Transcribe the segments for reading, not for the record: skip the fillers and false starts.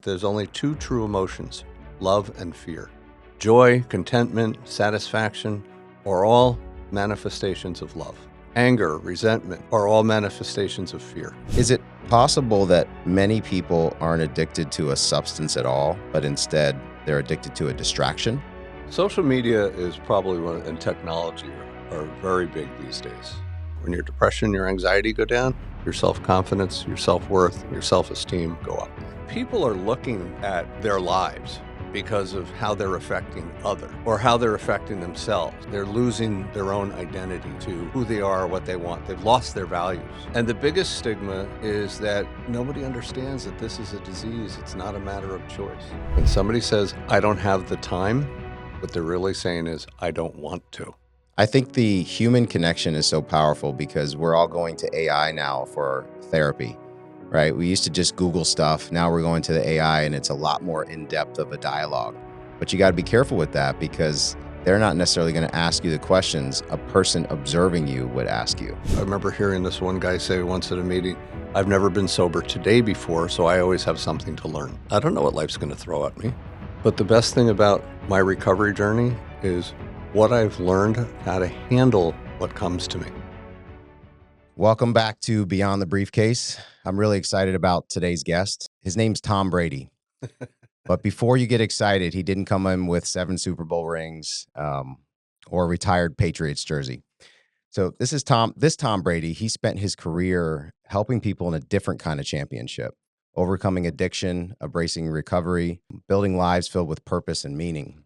There's only two true emotions, love and fear. Joy, contentment, satisfaction are all manifestations of love. Anger, resentment are all manifestations of fear. Is it possible that many people aren't addicted to a substance at all, but instead they're addicted to a distraction? Social media is probably and technology are very big these days. When your depression, your anxiety go down, your self-confidence, your self-worth, your self-esteem go up. People are looking at their lives because of how they're affecting others or how they're affecting themselves. They're losing their own identity to who they are, what they want. They've lost their values. And the biggest stigma is that nobody understands that this is a disease. It's not a matter of choice. When somebody says, I don't have the time, what they're really saying is, I don't want to. I think the human connection is so powerful because we're all going to AI now for therapy, right? We used to just Google stuff. Now we're going to the AI and it's a lot more in-depth of a dialogue. But you got to be careful with that because they're not necessarily going to ask you the questions a person observing you would ask you. I remember hearing this one guy say once at a meeting, I've never been sober today before, so I always have something to learn. I don't know what life's going to throw at me. But the best thing about my recovery journey is what I've learned how to handle what comes to me. Welcome back to Beyond the Briefcase. I'm really excited about today's guest. His name's Tom Brady. But before you get excited, he didn't come in with 7 Super Bowl rings or a retired Patriots jersey. So this Tom Brady. He spent his career helping people in a different kind of championship, overcoming addiction, embracing recovery, building lives filled with purpose and meaning.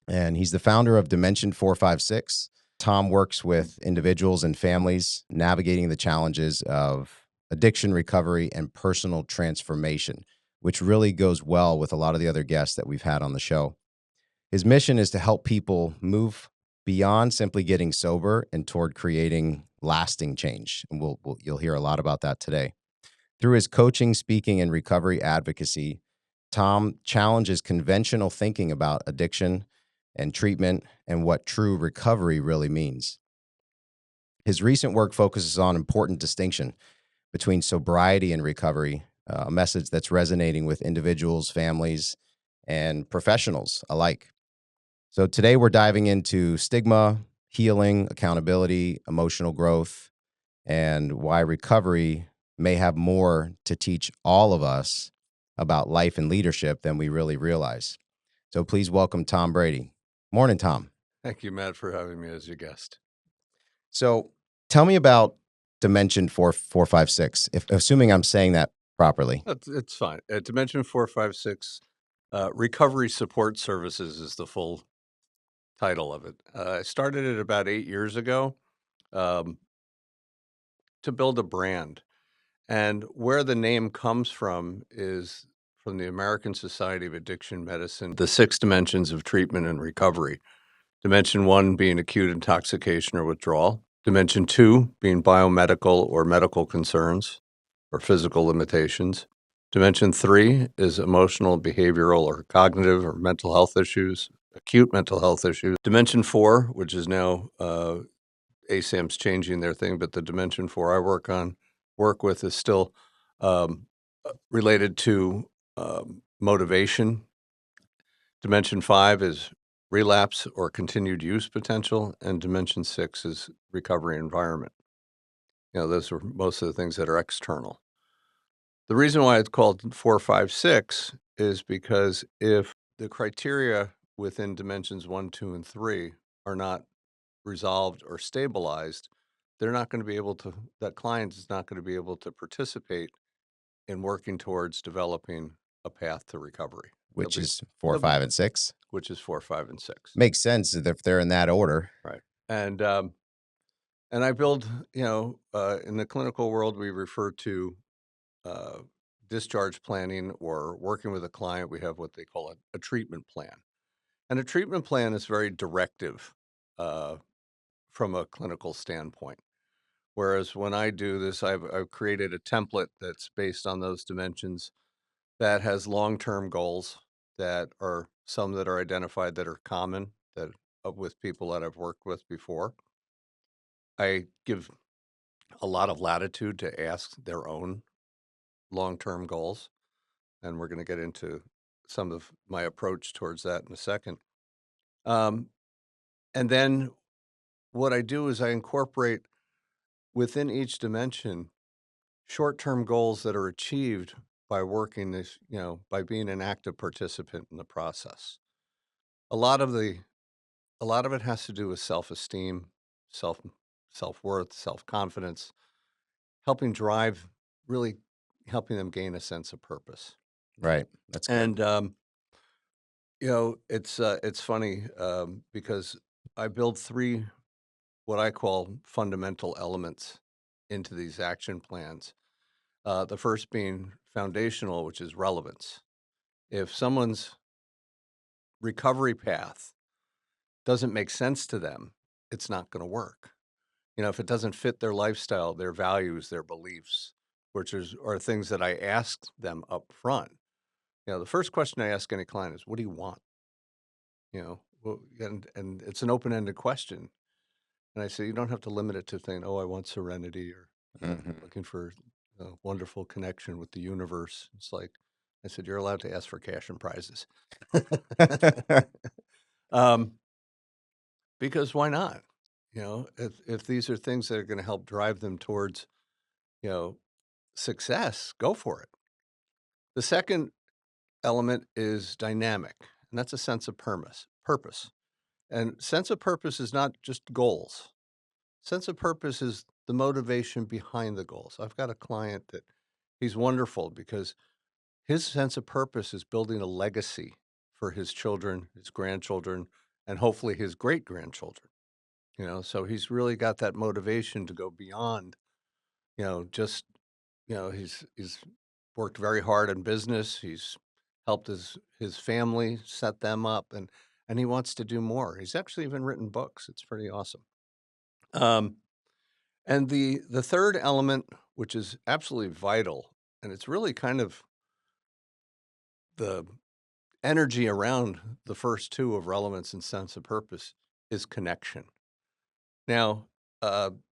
And he's the founder of Dimension 456. Tom works with individuals and families navigating the challenges of addiction recovery and personal transformation, which really goes well with a lot of the other guests that we've had on the show. His mission is to help people move beyond simply getting sober and toward creating lasting change. And you'll hear a lot about that today. Through his coaching, speaking, and recovery advocacy, Tom challenges conventional thinking about addiction and treatment and what true recovery really means. His recent work focuses on important distinction between sobriety and recovery, a message that's resonating with individuals, families, and professionals alike. So today we're diving into stigma, healing, accountability, emotional growth, and why recovery may have more to teach all of us about life and leadership than we really realize. So please welcome Tom Brady. Morning, Tom. Thank you, Matt, for having me as your guest. So tell me about Dimension 456, if assuming I'm saying that properly. It's fine. Dimension 456, Recovery Support Services is the full title of it. I started it about 8 years ago um, to build a brand. And where the name comes from is from the American Society of Addiction Medicine, the 6 dimensions of treatment and recovery. Dimension 1 being acute intoxication or withdrawal. Dimension 2 being biomedical or medical concerns or physical limitations. Dimension 3 is emotional, behavioral, or cognitive or mental health issues, acute mental health issues. Dimension 4, which is now ASAM's changing their thing, but the Dimension 4 I work with is still related to motivation. Dimension 5 is relapse or continued use potential, and Dimension 6 is recovery environment. Those are most of the things that are external. The reason why it's called 456 is because if the criteria within dimensions 1, 2, and 3 are not resolved or stabilized, they're not going to be able to, that client is not going to be able to participate in working towards developing a path to recovery. Which is 4, they'll be 5, and 6. which is 4, 5, and 6. Makes sense if they're in that order. Right. And I build, in the clinical world, we refer to uh, discharge planning or working with a client. We have what they call a treatment plan. And a treatment plan is very directive uh, from a clinical standpoint. Whereas when I do this, I've created a template that's based on those dimensions that has long-term goals that are some that are identified that are common that with people that I've worked with before. I give a lot of latitude to ask their own long-term goals. and we're going to get into some of my approach towards that in a second. Um, and then what I do is I incorporate within each dimension short-term goals that are achieved by working this, by being an active participant in the process. A lot of the a lot of it has to do with self-esteem, self self-worth, self-confidence, helping drive really helping them gain a sense of purpose. Right. That's good. And it's funny because I build three what I call fundamental elements into these action plans. The first being foundational, which is relevance. If someone's recovery path doesn't make sense to them, it's not going to work. If it doesn't fit their lifestyle, their values, their beliefs, are things that I ask them up front. The first question I ask any client is, "What do you want?" And it's an open-ended question. And I say, you don't have to limit it to saying, "Oh, I want serenity," or Hmm. looking for a wonderful connection with the universe. It's like I said, you're allowed to ask for cash and prizes. um, because why not? If these are things that are going to help drive them towards, you know, success, go for it. The second element is dynamic, and that's a sense of purpose. And sense of purpose is not just goals. Sense of purpose is the motivation behind the goals. I've got a client that he's wonderful because his sense of purpose is building a legacy for his children, his grandchildren, and hopefully his great grandchildren. So he's really got that motivation to go beyond, just, he's worked very hard in business. He's helped his family set them up, and he wants to do more. He's actually even written books. It's pretty awesome. Um, And the third element, which is absolutely vital, and it's really kind of the energy around the first two of relevance and sense of purpose, is connection. Now,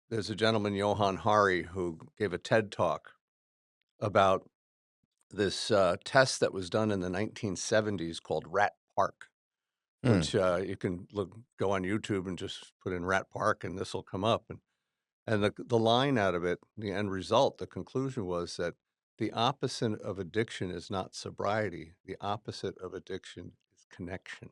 there's a gentleman, Johann Hari, who gave a TED talk about this test that was done in the 1970s called Rat Park, Hmm. which you can go on YouTube and just put in Rat Park, and this will come up. And the line out of it, the end result, the conclusion was that the opposite of addiction is not sobriety. The opposite of addiction is connection.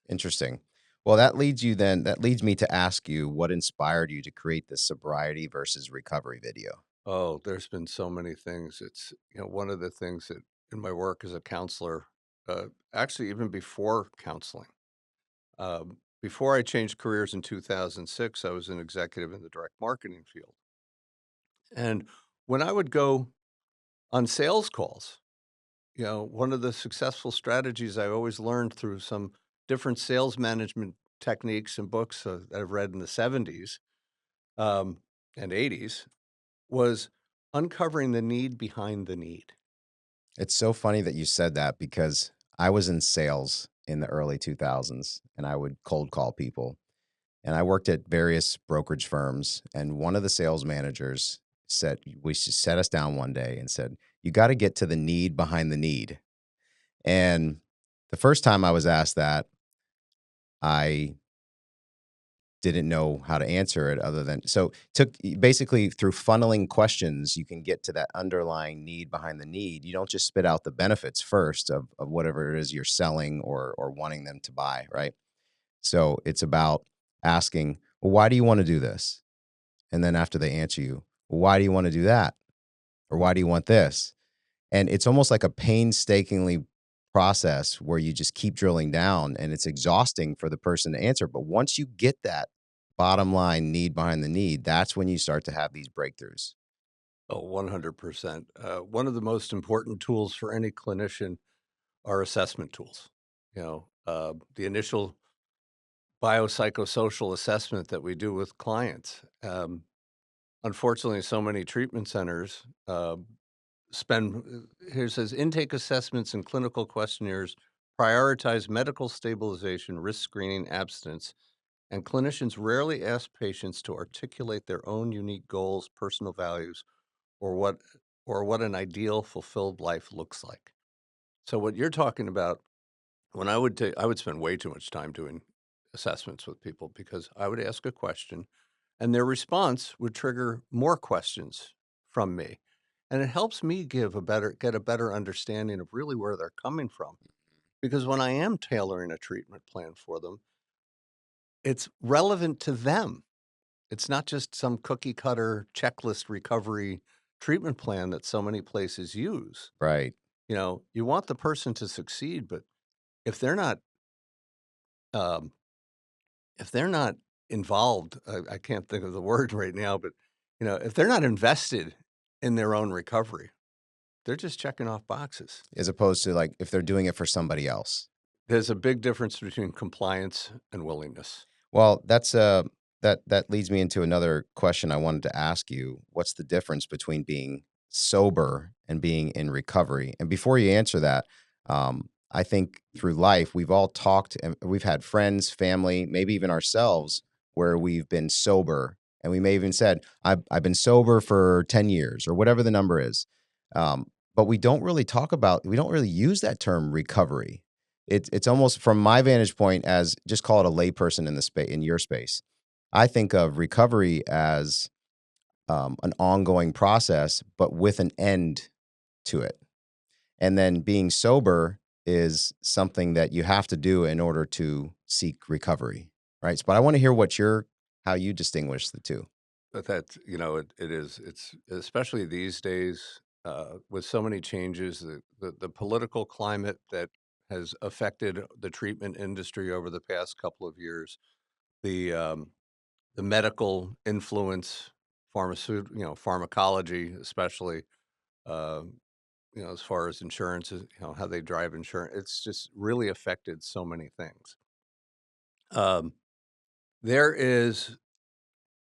Interesting. Well, that leads me to ask you what inspired you to create this sobriety versus recovery video? Oh, there's been so many things. It's, one of the things that in my work as a counselor, actually, even before counseling, before I changed careers in 2006, I was an executive in the direct marketing field. And when I would go on sales calls, one of the successful strategies I always learned through some different sales management techniques and books that I've read in the 70s um, and 80s was uncovering the need behind the need. It's so funny that you said that because I was in sales in the early 2000s and I would cold call people. And I worked at various brokerage firms. And one of the sales managers said, we should set us down one day and said, "You got to get to the need behind the need." And the first time I was asked that, I didn't know how to answer it other than so took basically through funneling questions, you can get to that underlying need behind the need. You don't just spit out the benefits first of whatever it is you're selling or wanting them to buy, right? So it's about asking, well, why do you want to do this? And then after they answer you, well, why do you want to do that? Or why do you want this? And it's almost like a painstakingly process where you just keep drilling down and it's exhausting for the person to answer. But once you get that bottom line need behind the need, that's when you start to have these breakthroughs. Oh, 100%. One of the most important tools for any clinician are assessment tools. The initial biopsychosocial assessment that we do with clients. Unfortunately, so many treatment centers here it says intake assessments and clinical questionnaires prioritize medical stabilization, risk screening, abstinence, and clinicians rarely ask patients to articulate their own unique goals, personal values, or what an ideal fulfilled life looks like. So what you're talking about, when I would spend way too much time doing assessments with people because I would ask a question and their response would trigger more questions from me. And it helps me get a better understanding of really where they're coming from. Because when I am tailoring a treatment plan for them, it's relevant to them. It's not just some cookie cutter checklist recovery treatment plan that so many places use. Right. You want the person to succeed, but if they're not um, if they're not involved, I can't think of the word right now, but if they're not invested in their own recovery, they're just checking off boxes. As opposed to like if they're doing it for somebody else. There's a big difference between compliance and willingness. Well, that leads me into another question I wanted to ask you. What's the difference between being sober and being in recovery? And before you answer that, I think through life we've all talked and we've had friends, family, maybe even ourselves where we've been sober, and we may even said, "I've been sober for 10 years" or whatever the number is. But we don't really talk about. We don't really use that term recovery. It's almost from my vantage point as just call it a layperson in the space in your space. I think of recovery as an ongoing process, but with an end to it. And then being sober is something that you have to do in order to seek recovery, right? But I want to hear how you distinguish the two. But it is. It's especially these days with so many changes, the political climate that has affected the treatment industry over the past couple of years, the um, the medical influence, pharmacology, especially, uh, as far as insurance, how they drive insurance. It's just really affected so many things. Um, there is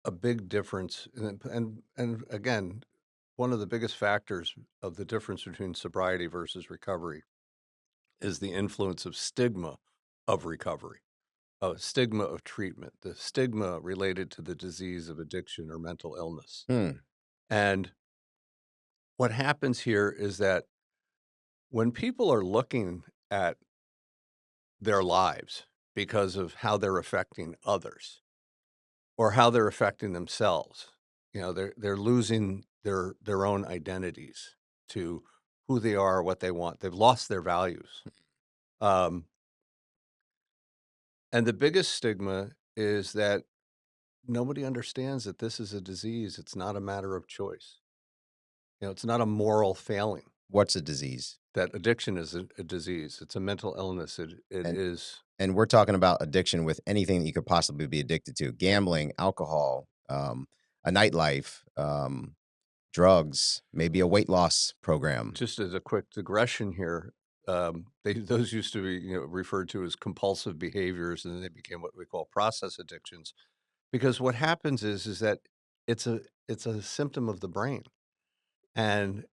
a big difference, and again, one of the biggest factors of the difference between sobriety versus recovery is the influence of stigma of recovery, of stigma of treatment, the stigma related to the disease of addiction or mental illness. Hmm. And what happens here is that when people are looking at their lives because of how they're affecting others or how they're affecting themselves, they're losing their own identities to who they are, what they want. They've lost their values. Um, and the biggest stigma is that nobody understands that this is a disease. It's not a matter of choice. It's not a moral failing. What's a disease? That addiction is a disease. It's a mental illness. It And is. and we're talking about addiction with anything that you could possibly be addicted to: Yeah. gambling, alcohol, a nightlife, drugs, maybe a weight loss program. Just as a quick digression here, those used to be referred to as compulsive behaviors, and then they became what we call process addictions. Because what happens is that it's a symptom of the brain, and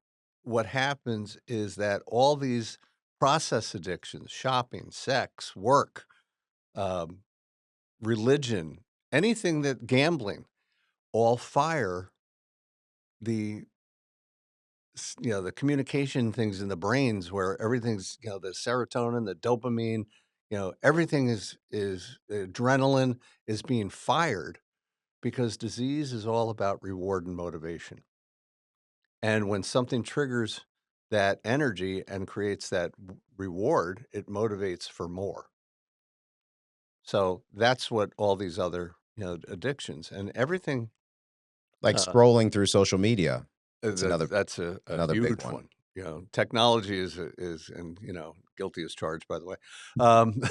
what happens is that all these process addictions, shopping, sex, work, um, religion, anything that gambling, all fire the the communication things in the brains where everything's, the serotonin, the dopamine, everything is adrenaline is being fired because disease is all about reward and motivation. And when something triggers that energy and creates that reward, it motivates for more. So that's what all these other, addictions and everything. Like Uh, scrolling through social media. That's that's a another big huge one. one. Technology is and, guilty as charged, by the way. Um,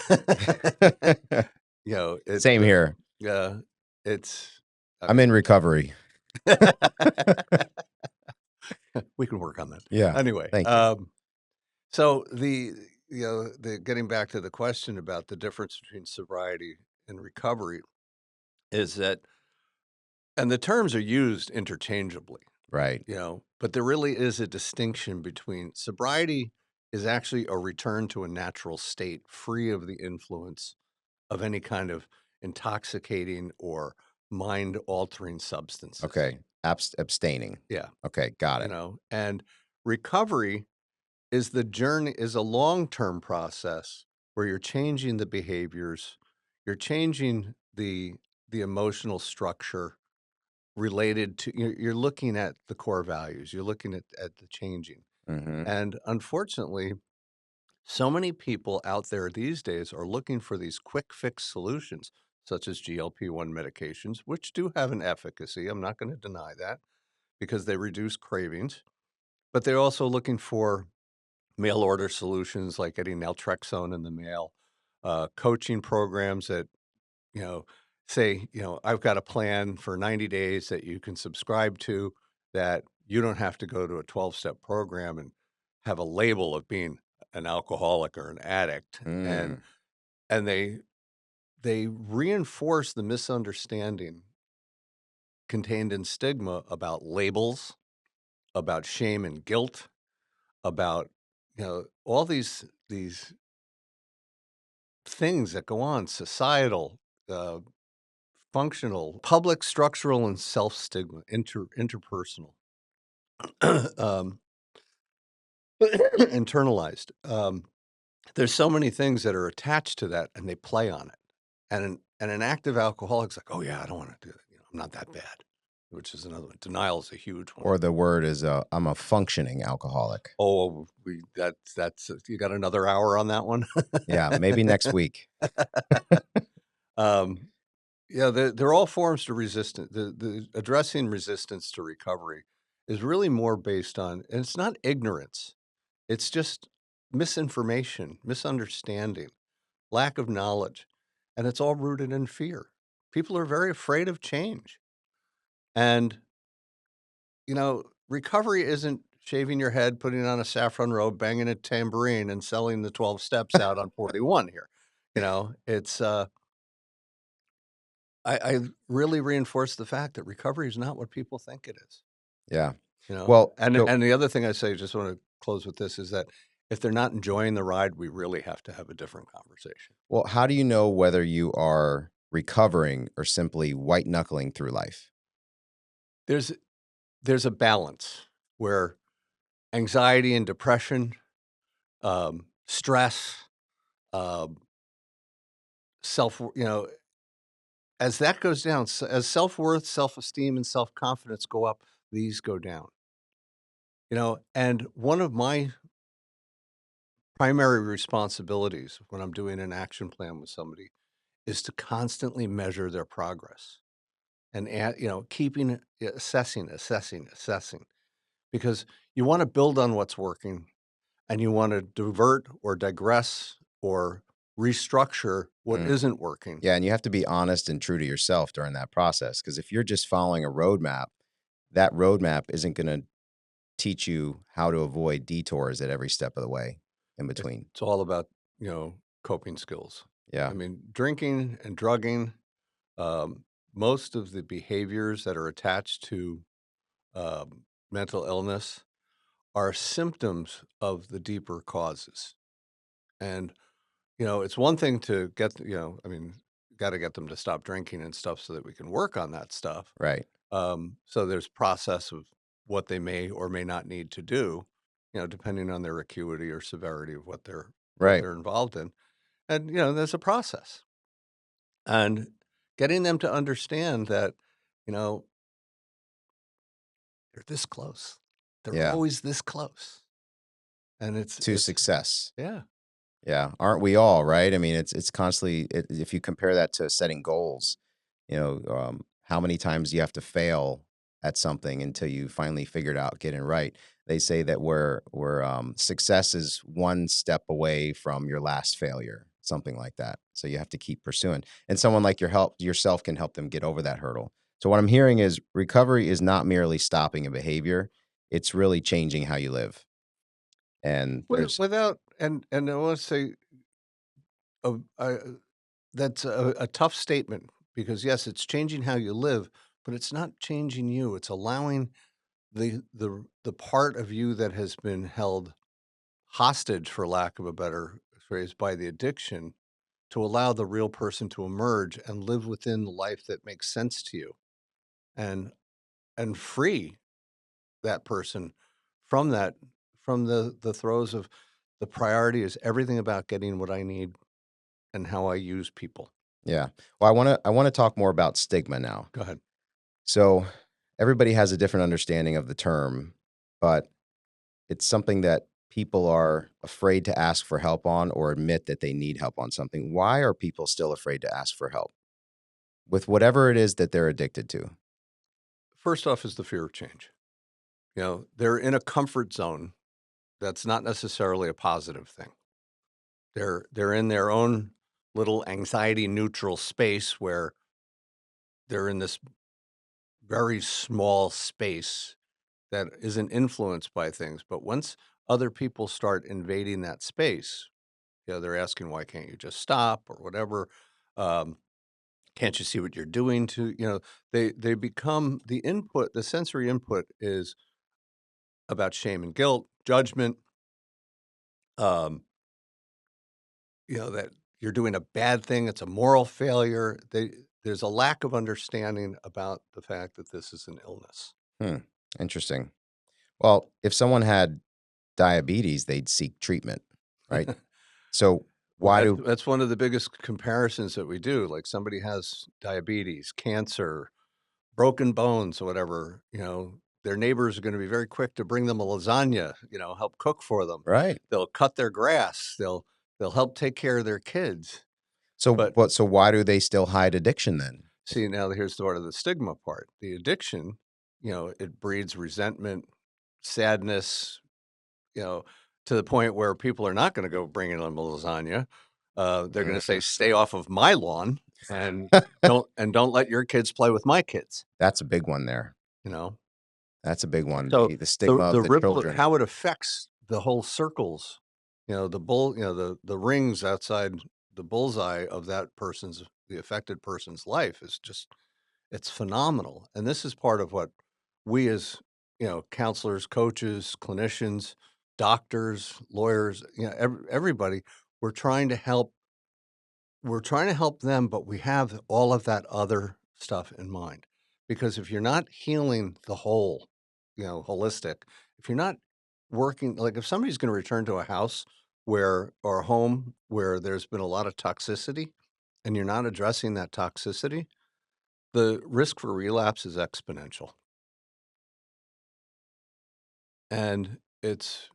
it, Same here. yeah, it's, I I'm in mean, recovery. we can work on that. Yeah. Anyway, Thank you. so the getting back to the question about the difference between sobriety and recovery is that, and the terms are used interchangeably. Right. But there really is a distinction between sobriety is actually a return to a natural state free of the influence of any kind of intoxicating or mind altering substances. Okay. Abstaining. Yeah. Okay. Got it. And recovery is the journey is a long-term process where you're changing the behaviors, you're changing the emotional structure related to you're looking at the core values, you're looking at the changing. Hmm. And unfortunately, so many people out there these days are looking for these quick fix solutions, such as GLP-1 medications, which do have an efficacy. I'm not going to deny that because they reduce cravings, but they're also looking for mail order solutions like getting naltrexone in the mail, coaching programs that, you know, say, I've got a plan for 90 days that you can subscribe to that you don't have to go to a 12-step program and have a label of being an alcoholic or an addict. And Mm. and they reinforce the misunderstanding contained in stigma about labels, about shame and guilt, about all these things that go on, societal, uh, functional, public, structural, and self-stigma, interpersonal, um, internalized. There's so many things that are attached to that, and they play on it. And an active alcoholic's like, "Oh, yeah, I don't wanna do that, I'm not that bad," which is another one. Denial is a huge one. Or the word is, I'm a functioning alcoholic. Oh, we that's you got another hour on that one? Yeah, maybe next week. Um Yeah, they're all forms to resistance. The addressing resistance to recovery is really more based on, and it's not ignorance. It's just misinformation, misunderstanding, lack of knowledge, and it's all rooted in fear. People are very afraid of change. And, recovery isn't shaving your head, putting on a saffron robe, banging a tambourine, and selling the 12 steps out on 41 here. It's I really reinforce the fact that recovery is not what people think it is, Yeah. you know? Well, And so and the other thing I say, just wanna close with this, is that if they're not enjoying the ride, we really have to have a different conversation. well, how do you know whether you are recovering or simply white knuckling through life? There's there's a balance where anxiety and depression, stress, um, as that goes down, as self-worth, self-esteem, and self-confidence go up, these go down, And one of my primary responsibilities when I'm doing an action plan with somebody is to constantly measure their progress and keeping assessing because you want to build on what's working and you want to divert or digress or restructure what Mm. isn't working. Yeah, and you have to be honest and true to yourself during that process. Because if you're just following a roadmap, that roadmap isn't going to teach you how to avoid detours at every step of the way in between. It's all about coping skills. I Yeah, mean, drinking and drugging, um, most of the behaviors that are attached to mental illness are symptoms of the deeper causes. And, it's one thing to get, I mean, got to get them to stop drinking and stuff so that we can work on that stuff. right, So there's process of what they may or may not need to do, depending on their acuity or severity of what right. they're involved in. And, there's a process. And getting them to understand that, you know, they're this close. They're Yeah, always this close. And to it's success. yeah. Yeah, aren't we all, right? I mean, it's constantly if you compare that to setting goals, how many times you have to fail at something until you finally figured out getting right. They say that success is one step away from your last failure, something like that. So you have to keep pursuing, and someone like yourself can help them get over that hurdle. So what I'm hearing is recovery is not merely stopping a behavior; it's really changing how you live. And there's Without and I wanna say, that's a tough statement because, yes, it's changing how you live, but it's not changing you. It's allowing the part of you that has been held hostage, for lack of a better phrase, by the addiction to allow the real person to emerge and live within the life that makes sense to you and free that person from that from the throes of the priority is everything about getting what I need and how I use people. Yeah. Well, I wanna talk more about stigma now. Go ahead. So, everybody has a different understanding of the term, but it's something that people are afraid to ask for help on or admit that they need help on something. Why are people still afraid to ask for help with whatever it is that they're addicted to? First off is the fear of change. They're in a comfort zone that's not necessarily a positive thing. They're in their own little anxiety neutral space where they're in this very small space that isn't influenced by things. But once other people start invading that space, they're asking, why can't you just stop or whatever? Um, can't you see what you're doing they become the input, the sensory input is about shame and guilt, judgment, um, that you're doing a bad thing, it's a moral failure. There's a lack of understanding about the fact that this is an illness. Hmm, interesting. Well, if someone had diabetes, they'd seek treatment, right? So, Well, why that's do that's one of the biggest comparisons that we do. Like somebody has diabetes, cancer, broken bones, or whatever, their neighbors are going to be very quick to bring them a lasagna, help cook for them. right? They'll cut their grass. They'll help take care of their kids. But So why do they still hide addiction then? see, now here's sort of the stigma part. The addiction, it breeds resentment, sadness, you know, to the point where people are not gonna go bringing them a lasagna. They're gonna say, Mm. "Stay off of my lawn and don't let your kids play with my kids," That's a big one there. you know? That's a big one, So, the the stigma of the the ripple children. how it affects the whole circles, the rings outside the bullseye of the affected person's life is just it's phenomenal, and this is part of what we as, counselors, coaches, clinicians, doctors, lawyers, everybody, we're trying to help we're trying to help them, but we have all of that other stuff in mind. Because if you're not healing the whole, holistic, if you're not working like if somebody's gonna return to a house where or a home where there's been a lot of toxicity and you're not addressing that toxicity, the risk for relapse is exponential, and it's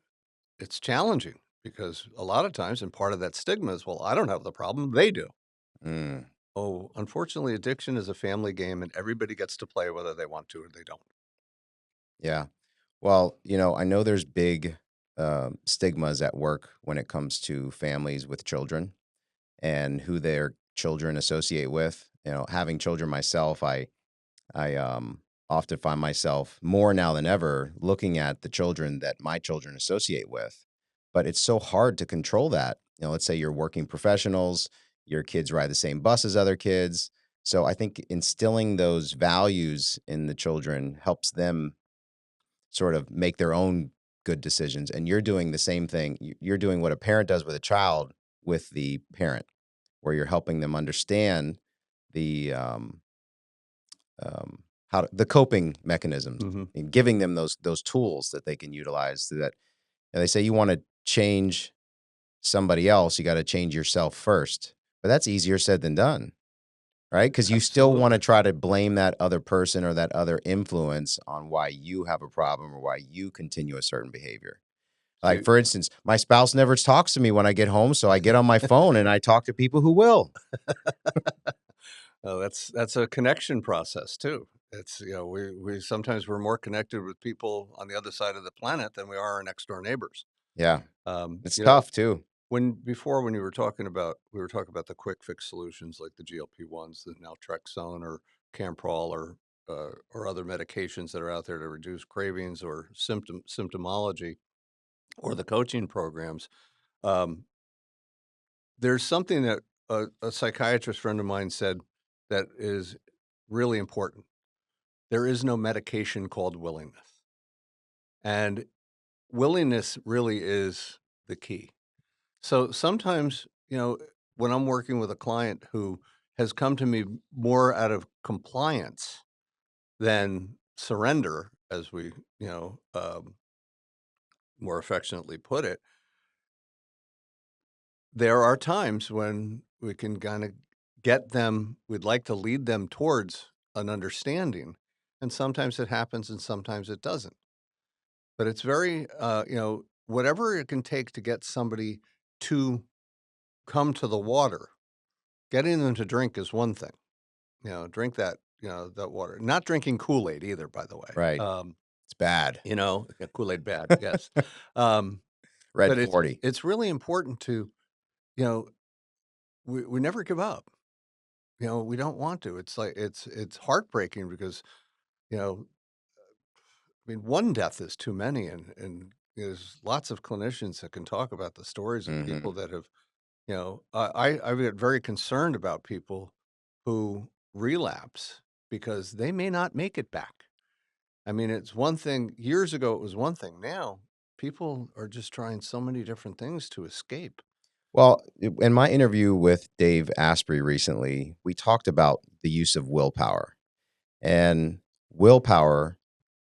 challenging because a lot of times, and part of that stigma is, "Well, I don't have the problem, they do." Mm, Oh, unfortunately, addiction is a family game, and everybody gets to play whether they want to or they don't. yeah. Well, I know there's big, stigmas at work when it comes to families with children and who their children associate with. Having children myself, I often find myself more now than ever looking at the children that my children associate with. But it's so hard to control that. Let's say you're working professionals, your kids ride the same bus as other kids. So I think instilling those values in the children helps them sort of make their own good decisions. And you're doing the same thing. You're doing what a parent does with a child with the parent, where you're helping them understand the the coping mechanisms Mhm. and giving them those tools that they can utilize so that they say you want to change somebody else, you got to change yourself first. But that's easier said than done, right? Because you still want to Absolutely. try to blame that other person or that other influence on why you have a problem or why you continue a certain behavior. Like, See for instance, my spouse never talks to me when I get home, so I get on my phone and I talk to people who will. oh, that's a connection process too. It's, we sometimes we're more connected with people on the other side of the planet than we are our next door neighbors. Yeah, Um, it's you know, tough too. when you were talking about we were talking about the quick fix solutions like the GLP-1s, the naltrexone or Camprol or other medications that are out there to reduce cravings or symptomology or the coaching programs. Um, there's something that a psychiatrist friend of mine said that is really important. There is no medication called willingness. And willingness really is the key. So sometimes, when I'm working with a client who has come to me more out of compliance than surrender, as we, more affectionately put it, there are times when we can kinda get them we'd like to lead them towards an understanding, and sometimes it happens and sometimes it doesn't. But it's very, whatever it can take to get somebody to come to the water, getting them to drink is one thing. Drink that water. Not drinking Kool-Aid either, by the way. Right. It's bad. Yeah, Kool-Aid bad, yes. Um, Red but it's 40. it's really important to, you know, we never give up. We don't want to. It's like it's heartbreaking because, you know, I mean, one death is too many, and there's lots of clinicians that can talk about the stories of people Mhm. that have, I get very concerned about people who relapse because they may not make it back. I mean, it's one thing years ago, it was one thing. Now, people are just trying so many different things to escape. Well, in my interview with Dave Asprey recently, we talked about the use of willpower. And willpower,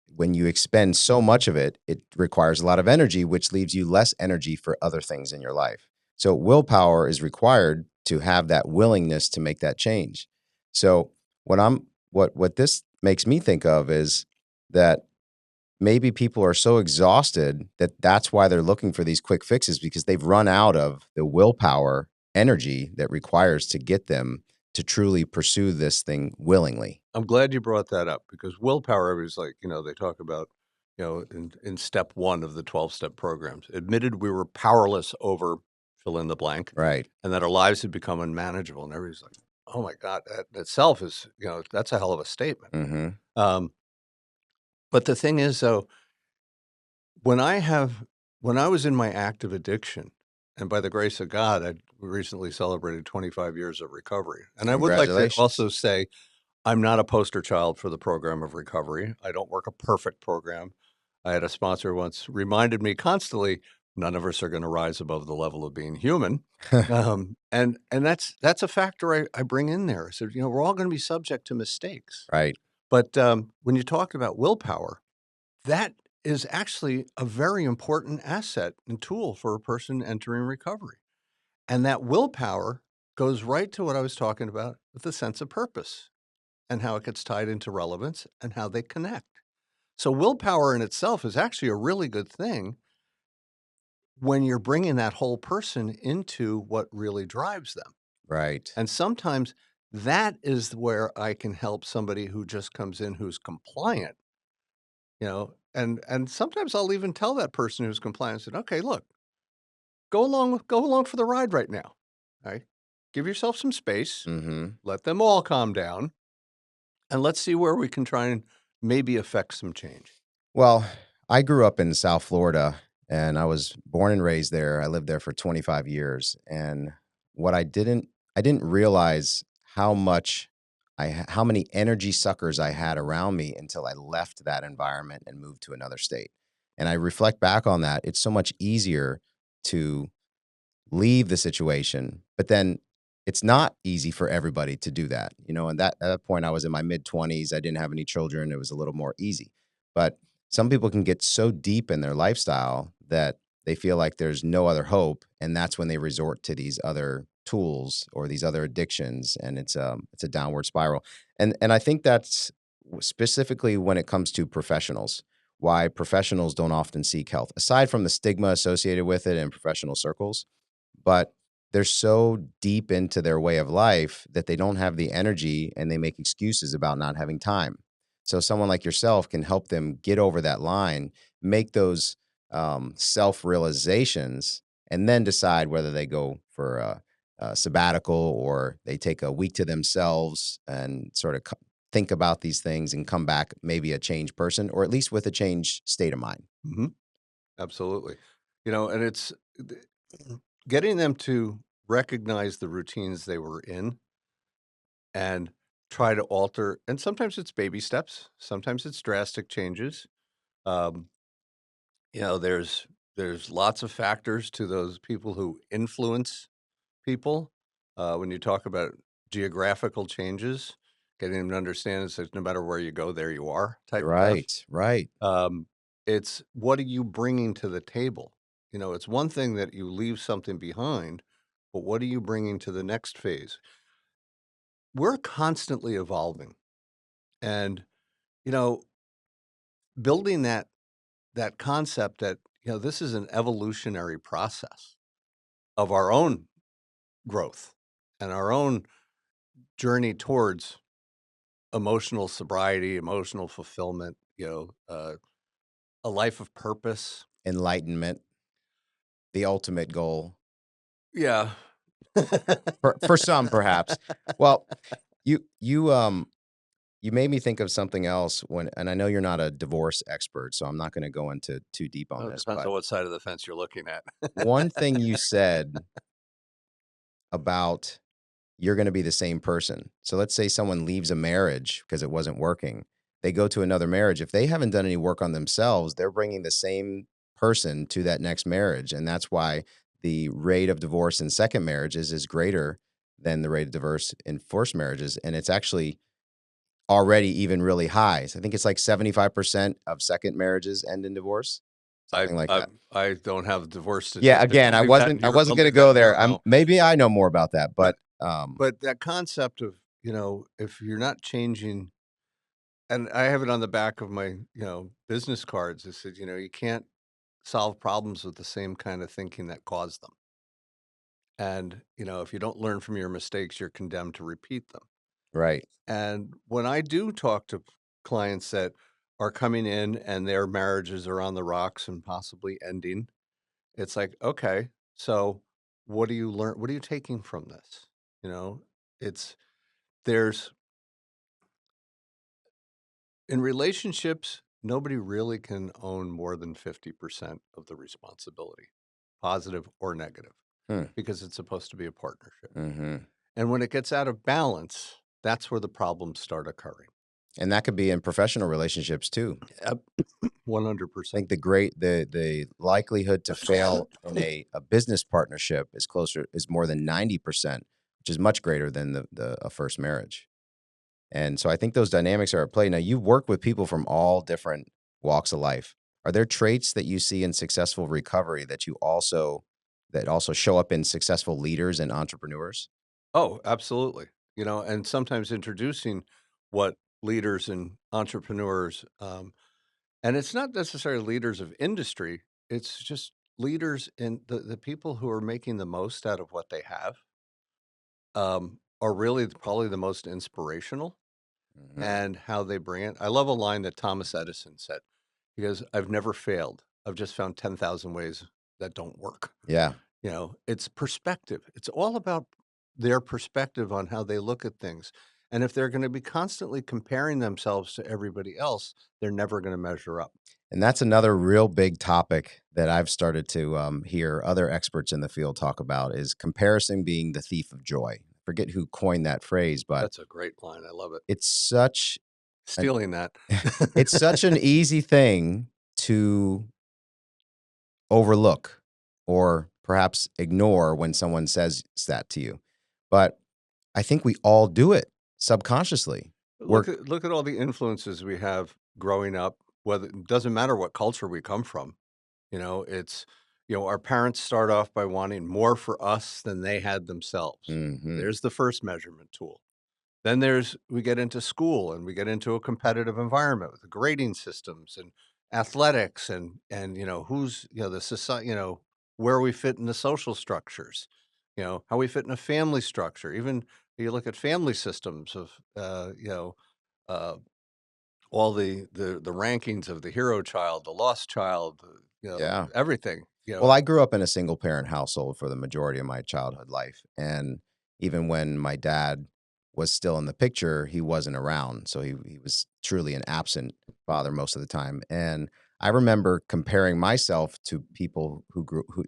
when you expend so much of it, it requires a lot of energy, which leaves you less energy for other things in your life. So willpower is required to have that willingness to make that change. So what this makes me think of is that maybe people are so exhausted that that's why they're looking for these quick fixes, because they've run out of the willpower energy that requires to get them to truly pursue this thing willingly. I'm glad you brought that up because willpower is like, they talk about, in step one of the 12-step programs, admitted we were powerless over fill in the blank Right. and that our lives had become unmanageable. And everybody's like, oh my God, that itself is, that's a hell of a statement. Mhm. Um, but the thing is, though, when I have, when I was in my active addiction, and by the grace of God, I recently celebrated 25 years of recovery. And I would like to Congratulations. also say, I'm not a poster child for the program of recovery. I don't work a perfect program. I had a sponsor once reminded me constantly, none of us are going to rise above the level of being human. And that's a factor I bring in there. So, we're all going to be subject to mistakes. Right. But when you talk about willpower, that is actually a very important asset and tool for a person entering recovery. And that willpower goes right to what I was talking about with the sense of purpose and how it gets tied into relevance and how they connect. So willpower in itself is actually a really good thing when you're bringing that whole person into what really drives them. Right. And sometimes that is where I can help somebody who just comes in who's compliant, and sometimes I'll even tell that person who's compliant, I said, okay, look, go along for the ride right now. All right. Give yourself some space, Mhm. let them all calm down, and let's see where we can try and maybe affect some change. Well, I grew up in South Florida and I was born and raised there. I lived there for 25 years. And what I didn't realize how much how many energy suckers I had around me until I left that environment and moved to another state. And I reflect back on that. It's so much easier to leave the situation, but then it's not easy for everybody to do that. And at that point I was in my mid 20s. I didn't have any children. It was a little more easy. But some people can get so deep in their lifestyle that they feel like there's no other hope, and that's when they resort to these other tools or these other addictions, and it's a downward spiral. And I think that's specifically when it comes to professionals, why professionals don't often seek health aside from the stigma associated with it in professional circles. But they're so deep into their way of life that they don't have the energy, and they make excuses about not having time. So someone like yourself can help them get over that line, make those self realizations, and then decide whether they go for a sabbatical or they take a week to themselves and sort of think about these things and come back maybe a changed person, or at least with a changed state of mind. Mhm. Absolutely. And it's getting them to recognize the routines they were in and try to alter, and sometimes it's baby steps, sometimes it's drastic changes. Um, there's lots of factors to those people who influence people. When you talk about geographical changes, getting them to understand is that no matter where you go, there you are type stuff. Right, right. It's what are you bringing to the table? You know, it's one thing that you leave something behind, but what are you bringing to the next phase? We're constantly evolving, and, you know, building that concept that, you know, this is an evolutionary process of our own growth and our own journey towards emotional sobriety, emotional fulfillment, a life of purpose. Enlightenment, the ultimate goal Yeah. for some, perhaps. Well, you you made me think of something else when, and I know you're not a divorce expert, so I'm not going to go into too deep on Well, it this, depends but on what side of the fence you're looking at. one thing you said about you're going to be the same person. So let's say someone leaves a marriage because it wasn't working. They go to another marriage. If they haven't done any work on themselves, they're bringing the same person to that next marriage. And that's why the rate of divorce in second marriages is greater than the rate of divorce in first marriages. And it's actually already even really high. So I think it's like 75% of second marriages end in divorce, I something like I that. I don't have divorce Yeah, statistics. again, I'll leave that in I your wasn't I'll going to leave that go in your there. realm. Maybe I know more about that, But but but that concept of, if you're not changing, and I have it on the back of my, business cards. It said, you can't solve problems with the same kind of thinking that caused them. And, if you don't learn from your mistakes, you're condemned to repeat them. right. And when I do talk to clients that are coming in and their marriages are on the rocks and possibly ending, it's like, okay, so what do you learn? What are you taking from this? You know, it's there's in relationships, nobody really can own more than 50% of the responsibility, positive or negative, Hmm. because it's supposed to be a partnership. Mhm. And when it gets out of balance, that's where the problems start occurring. And that could be in professional relationships too. Yep. I 100%. think the likelihood to fail in a business partnership is more than 90%, which is much greater than the a first marriage. And so I think those dynamics are at play. Now you've worked with people from all different walks of life. Are there traits that you see in successful recovery that also show up in successful leaders and entrepreneurs? Oh, absolutely. And sometimes introducing what leaders and entrepreneurs, and it's not necessarily leaders of industry, it's just leaders in the people who are making the most out of what they have, are really probably the most inspirational, Mhm. and how they bring it. I love a line that Thomas Edison said. He goes, "I've never failed. I've just found 10,000 ways that don't work." Yeah. It's perspective. It's all about their perspective on how they look at things. And if they're going to be constantly comparing themselves to everybody else, they're never going to measure up. And that's another real big topic that I've started to hear other experts in the field talk about is comparison being the thief of joy. Forget who coined that phrase, but That's a great line. I love it. it's such an Stealing that. it's such an easy thing to overlook or perhaps ignore when someone says that to you. But I think we all do it subconsciously. We're Look at all the influences we have growing up. Whether it doesn't matter what culture we come from. It's our parents start off by wanting more for us than they had themselves. Mhm. There's the first measurement tool. Then we get into school and we get into a competitive environment with the grading systems and athletics and who's the society, where we fit in the social structures, how we fit in a family structure. Even you look at family systems of uh, all the rankings of the hero child, the lost child, Yeah. everything. Well, I grew up in a single parent household for the majority of my childhood life. And even when my dad was still in the picture, he wasn't around. So he was truly an absent father most of the time. And I remember comparing myself to people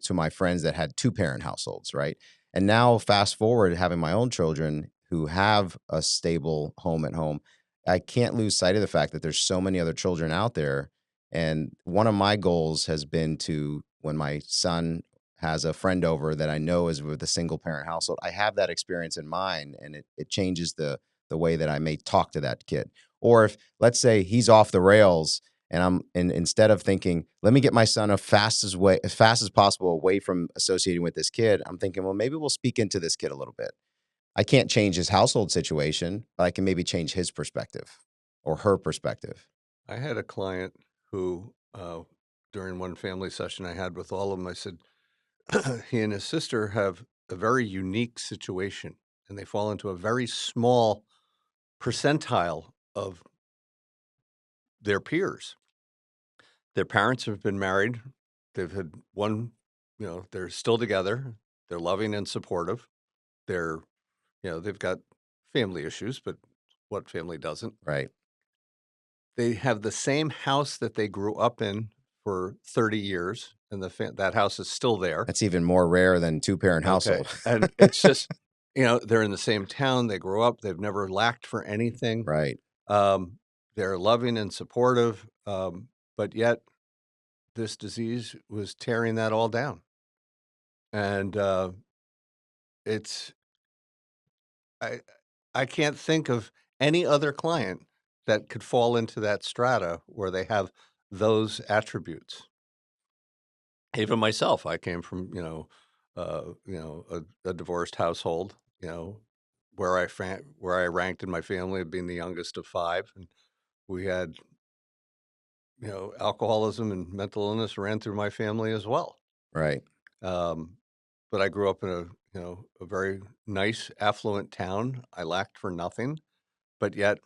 to my friends that had two parent households, right? And now, fast forward, having my own children who have a stable home at home, I can't lose sight of the fact that there's so many other children out there, and one of my goals has been to, when my son has a friend over that I know is with a single parent household, I have that experience in mind, and it changes the way that I may talk to that kid. Or if, let's say, he's off the rails And instead of thinking, let me get my son as fast as possible away from associating with this kid, I'm thinking, well, maybe we'll speak into this kid a little bit. I can't change his household situation, but I can maybe change his perspective or her perspective. I had a client who, during one family session I had with all of them, I said, he and his sister have a very unique situation, and they fall into a very small percentile of their peers. Their parents have been married. They've had one, they're still together. They're loving and supportive. They're, they've got family issues, but what family doesn't? Right. They have the same house that they grew up in for 30 years, and that house is still there. That's even more rare than two-parent Okay, household. and it's just, they're in the same town, they grew up, they've never lacked for anything. Right. Um, they're loving and supportive, but yet this disease was tearing that all down. And, it's I I can't think of any other client that could fall into that strata where they have those attributes. Even myself, I came from, a divorced household, where I ranked in my family of being the youngest of 5, and we had, alcoholism and mental illness ran through my family as well. Right. Um, but I grew up in a very nice, affluent town. I lacked for nothing, but yet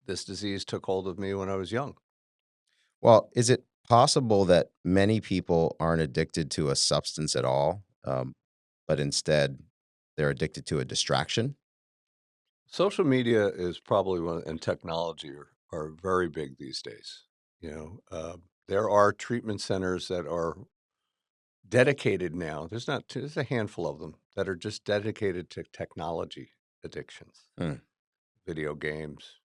this disease took hold of me when I was young. Well, is it possible that many people aren't addicted to a substance at all, but instead they're addicted to a distraction? Social media is probably and technology are very big these days. There are treatment centers that are dedicated now. There's a handful of them that are just dedicated to technology addictions, Mm, video games,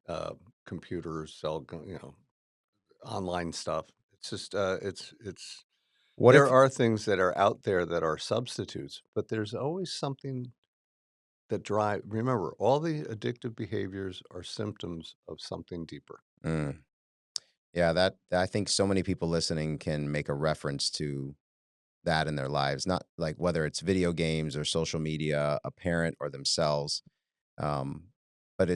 uh, computers, online stuff. It's just, it's What there if are things that are out there that are substitutes, but there's always something that drive remember, all the addictive behaviors are symptoms of something deeper. mm, yeah, that I think so many people listening can make a reference to that in their lives, not like whether it's video games or social media, a parent or themselves. Um, but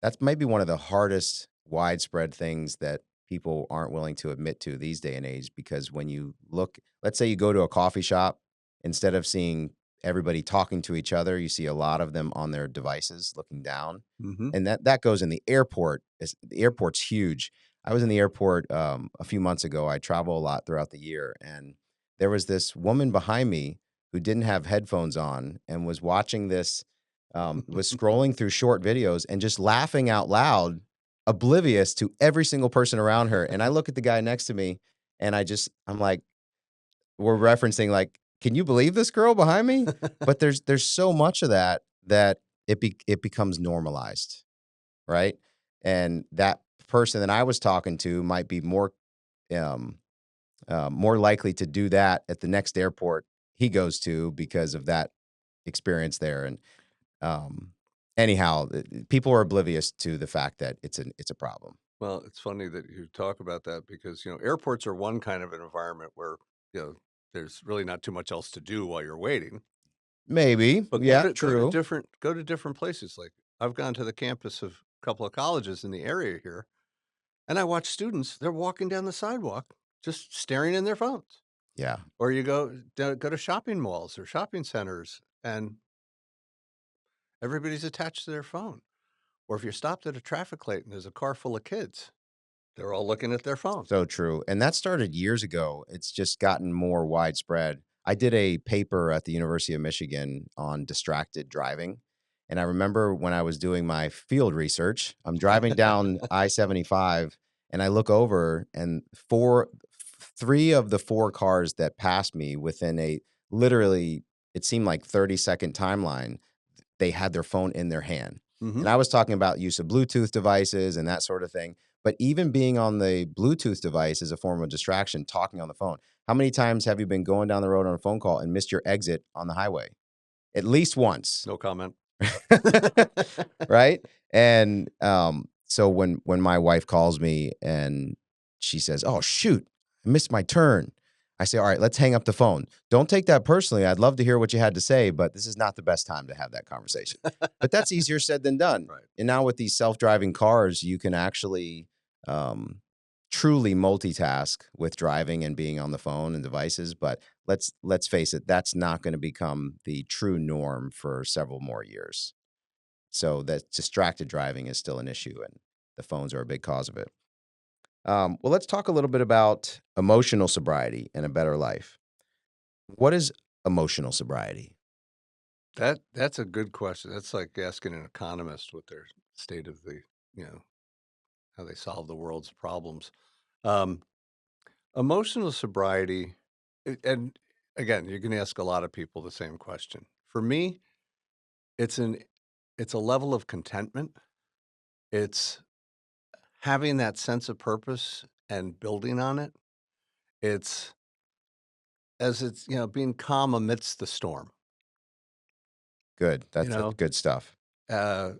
that's maybe one of the hardest widespread things that people aren't willing to admit to these day and age, because when you look, let's say you go to a coffee shop, instead of seeing everybody talking to each other, you see a lot of them on their devices looking down. Mhm. And that goes in the airport. The airport's huge. I was in the airport a few months ago. I travel a lot throughout the year, and there was this woman behind me who didn't have headphones on and was watching this, was scrolling through short videos and just laughing out loud, oblivious to every single person around her. And I look at the guy next to me, and I'm like, we're referencing like, can you believe this girl behind me? But there's so much of that it becomes normalized, right? And that person that I was talking to might be um, more likely to do that at the next airport he goes to because of that experience there. And um, anyhow, people are oblivious to the fact that it's a problem. Well, it's funny that you talk about that because, airports are one kind of an environment where, there's really not too much else to do while you're waiting. Maybe, But yeah, true. go to different places. Like I've gone to the campus of a couple of colleges in the area here, and I watch students, they're walking down the sidewalk just staring in their phones. Yeah, Or you go to shopping malls or shopping centers and everybody's attached to their phone. Or if you're stopped at a traffic light and there's a car full of kids, they're all looking at their phone. so true. And that started years ago. It's just gotten more widespread. I did a paper at the University of Michigan on distracted driving. And I remember when I was doing my field research, I'm driving down I-75 and I look over, and three of the four cars that passed me within a literally, it seemed like 30-second timeline, they had their phone in their hand. And Mhm. I was talking about use of Bluetooth devices and that sort of thing. But even being on the Bluetooth device is a form of distraction, talking on the phone. How many times have you been going down the road on a phone call and missed your exit on the highway? At least once. No comment. Right? And So when my wife calls me and she says, "Oh shoot, I missed my turn," I say, "All right, let's hang up the phone. Don't take that personally. I'd love to hear what you had to say, but this is not the best time to have that conversation." But that's easier said than done. Right. And now with these self-driving cars, you can actually um, truly multitask with driving and being on the phone and devices. But let's face it, that's not going to become the true norm for several more years. So that distracted driving is still an issue, and the phones are a big cause of it. Well, let's talk a little bit about emotional sobriety and a better life. What is emotional sobriety? That's a good question. That's like asking an economist what their state of the, you know, how they solve the world's problems. Um, Emotional sobriety, and again, you can ask a lot of people the same question. For me, it's an it's a level of contentment. It's having that sense of purpose and building on it. It's being calm amidst the storm, Good. you That's know, good stuff. uh,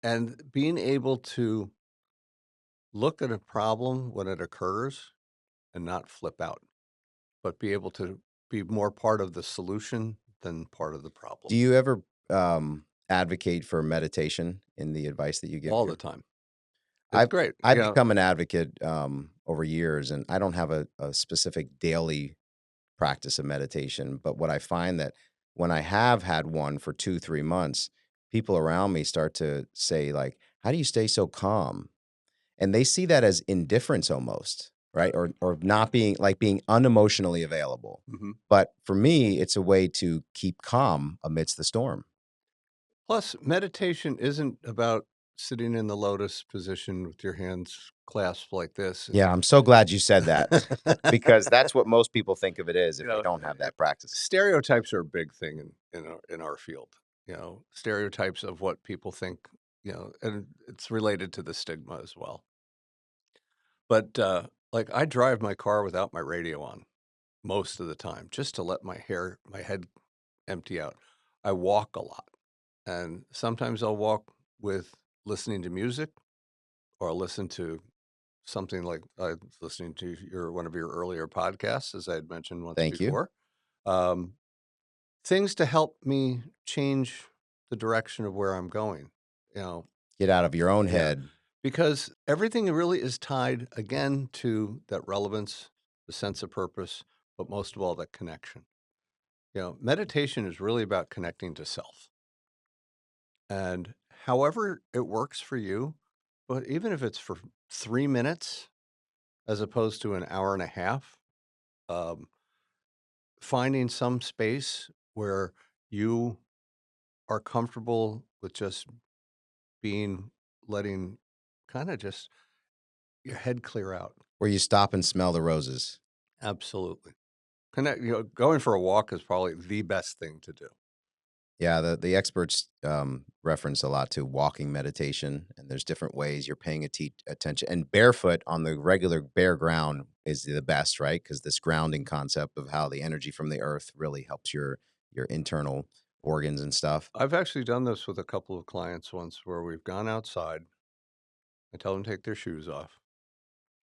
and being able to look at a problem when it occurs and not flip out, but be able to be more part of the solution than part of the Do problem you ever advocate for meditation in the advice that you give all the here? time. It's I've great. I've become an advocate over years, and I don't have a specific daily practice of meditation. But what I find that when I have had one for 2, 3 months, people around me start to say, like, how do you stay so calm? And they see that as indifference almost, right? Or not being like being unemotionally available. Mhm. But for me, it's a way to keep calm amidst the storm. Plus, meditation isn't about sitting in the lotus position with your hands clasped like this and Yeah, I'm so glad you said that because that's what most people think of it as you if they know, don't have that practice. stereotypes are a big thing in our field. Stereotypes of what people think, and it's related to the stigma as well. But like I drive my car without my radio on most of the time just to let my head empty out. I walk a lot, and sometimes I'll walk with listening to music or I'll listen to something like I was listening to one of your earlier podcasts, as I had mentioned once Thank you. before. Um, Things to help me change the direction of where I'm going. You know, Get out of your own yeah, head. because everything really is tied again to that relevance, the sense of purpose, but most of all, that connection. Meditation is really about connecting to self. And however it works for you, but even if it's for 3 minutes as opposed to an hour and a half, um, finding some space where you are comfortable with just being, letting kind of just your head clear out. Where you stop and smell the roses. Absolutely. Going for a walk is probably the best thing to do. Yeah, the experts reference a lot to walking meditation, and there's different ways you're paying attention. And barefoot on the regular bare ground is the best, right? Because this grounding concept of how the energy from the earth really helps your internal organs and stuff. I've actually done this with a couple of clients once where we've gone outside. I tell them to take their shoes off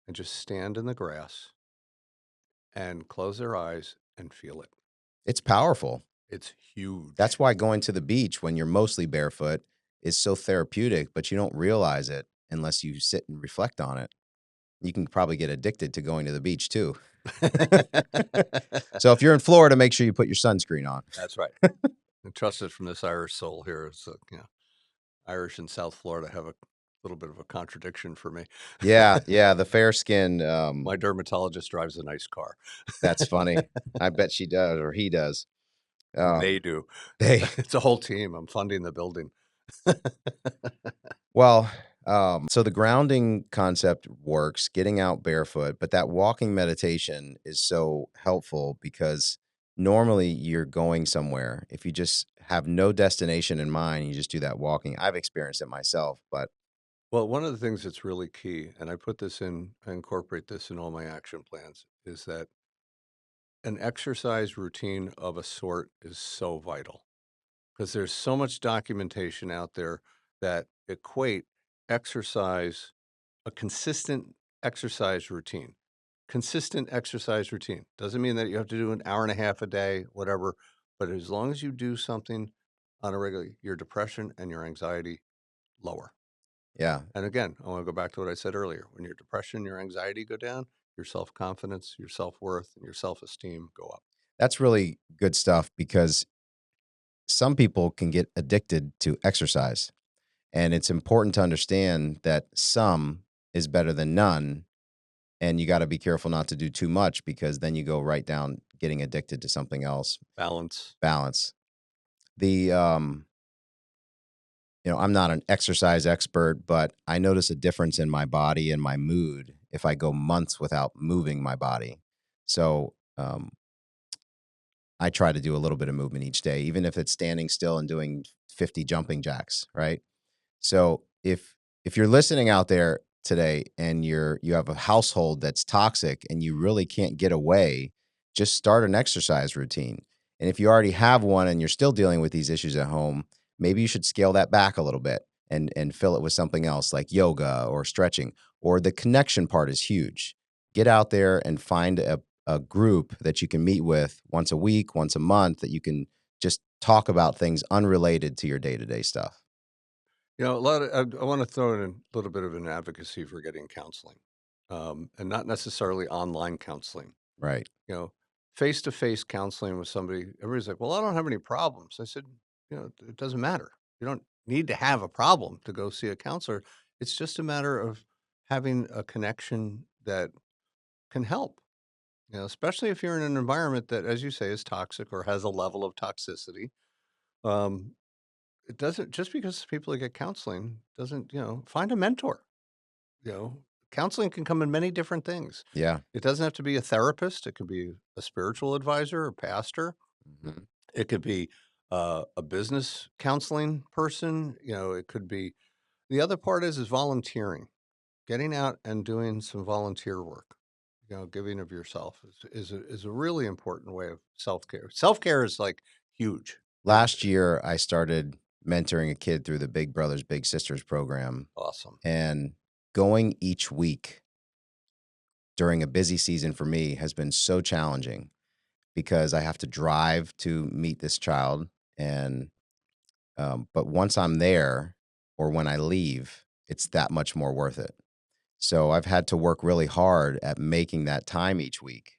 and just stand in the grass and close their eyes and feel it. It's powerful. It's That's huge. why going to the beach when you're mostly barefoot is so therapeutic, but you don't realize it unless you sit and reflect on it. You can probably get addicted to going to the beach too. So if you're in Florida, make sure you put your sunscreen on. That's right. And trust it from this Irish soul here. Irish and South Florida have a little bit of a contradiction for me. Yeah, yeah, the fair skin, My dermatologist drives a nice car. that's funny. I bet she does or he does. They Um, do. they It's a whole team. I'm funding the building. well, so the grounding concept works, getting out barefoot, but that walking meditation is so helpful because normally you're going somewhere. If you just have no destination in mind, you just do that walking. I've experienced it myself, but Well, one of the things that's really key, and I incorporate this in all my action plans, is that an exercise routine of a sort is so vital because there's so much documentation out there that equate exercise, a consistent exercise routine. Consistent exercise routine. Doesn't mean that you have to do an hour and a half a day, whatever, but as long as you do something on a regular, your depression and your anxiety lower. Yeah. And again, I want to go back to what I said earlier. When your depression, your anxiety go down, your self-confidence, your self-worth, and your self-esteem go up. That's really good stuff because some people can get addicted to exercise. And it's important to understand that some is better than none. And you got to be careful not to do too much because then you go right down getting addicted to something else. Balance. Balance. The I'm not an exercise expert, but I notice a difference in my body and my mood if I go months without moving my body. So I try to do a little bit of movement each day, even if it's standing still and doing 50 jumping jacks, right? So if you're listening out there today and you have a household that's toxic and you really can't get away, just start an exercise routine. And if you already have one and you're still dealing with these issues at home, maybe you should scale that back a little bit and fill it with something else like yoga or stretching. Or the connection part is huge. Get out there and find a group that you can meet with once a week, once a month, that you can just talk about things unrelated to your day-to-day stuff. A lot of I want to throw in a little bit of an advocacy for getting counseling, and not necessarily online counseling. Right. You know, face-to-face counseling with somebody. Everybody's like, "Well, I don't have any problems." I said, "It doesn't matter. You don't need to have a problem to go see a counselor. It's just a matter of having a connection that can help." Especially if you're in an environment that, as you say, is toxic or has a level of toxicity. Um, it doesn't just because people get counseling doesn't, find a mentor. You know, Counseling can come in many different things. Yeah. It doesn't have to be a therapist. It could be a spiritual advisor or pastor. Mhm. It could be a business counseling person. It could be the other part is volunteering, getting out and doing some volunteer work. Giving of yourself is a really important way of self care. Self care is like huge. Last year, I started mentoring a kid through the Big Brothers Big Sisters program, Awesome. and going each week during a busy season for me has been so challenging because I have to drive to meet this child, and but once I'm there or when I leave, it's that much more worth it. So I've had to work really hard at making that time each week,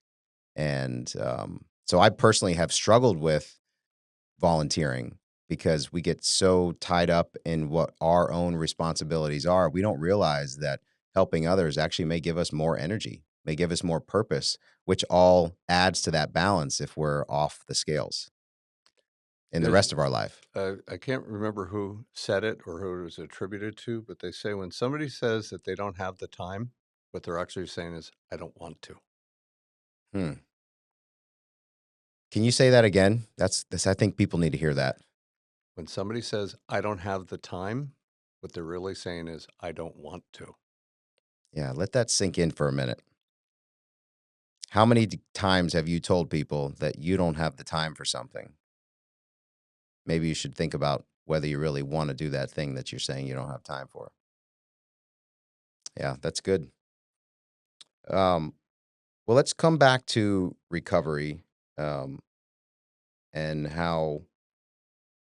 and so I personally have struggled with volunteering because we get so tied up in what our own responsibilities are. We don't realize that helping others actually may give us more energy, may give us more purpose, which all adds to that balance if we're off the scales in the There's rest of our life. I can't remember who said it or who it was attributed to, but they say when somebody says that they don't have the time, what they're actually saying is, I don't want to. Hmm. Can you say that again? That's I think people need to hear that. When somebody says, I don't have the time, what they're really saying is, I don't want to. Yeah, let that sink in for a minute. How many times have you told people that you don't have the time for something? Maybe you should think about whether you really want to do that thing that you're saying you don't have time for. Yeah, that's good. Um, well, let's come back to recovery, um, and how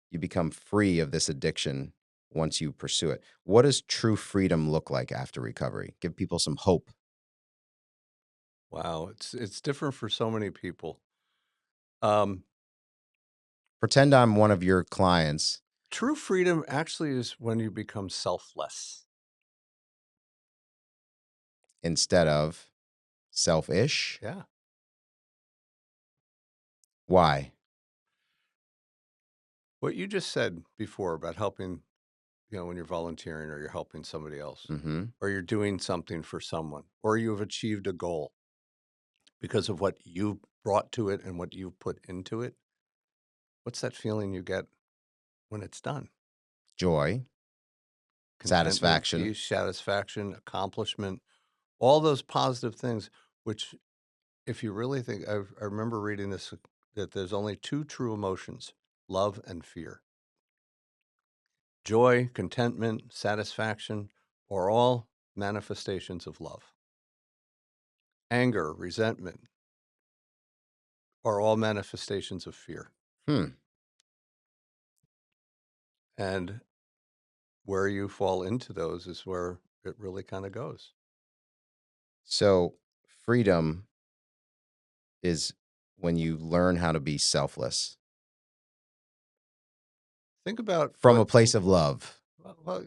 you become free of this addiction once you pursue it. What does true freedom look like after recovery? Give people some hope. Wow, it's different for so many people. Um, Pretend I'm one of your clients True freedom actually is when you become selfless. instead of selfish. Yeah. Why? What you just said before about helping, when you're volunteering or you're helping somebody else, Hmm. or you're doing something for someone, or you have achieved a goal because of what you brought to it and what you've put into it. What's that feeling you get when it's done? Joy, Contentment, satisfaction. peace, satisfaction, accomplishment, all those positive things, which, if you really think, I remember reading this that there's only two true emotions, love and fear. Joy, contentment, satisfaction. are all manifestations of love. Anger, resentment are all manifestations of fear. Hmm. And where you fall into those is where it really kind of goes. So freedom is when you learn how to be selfless Think about from a place of love. well,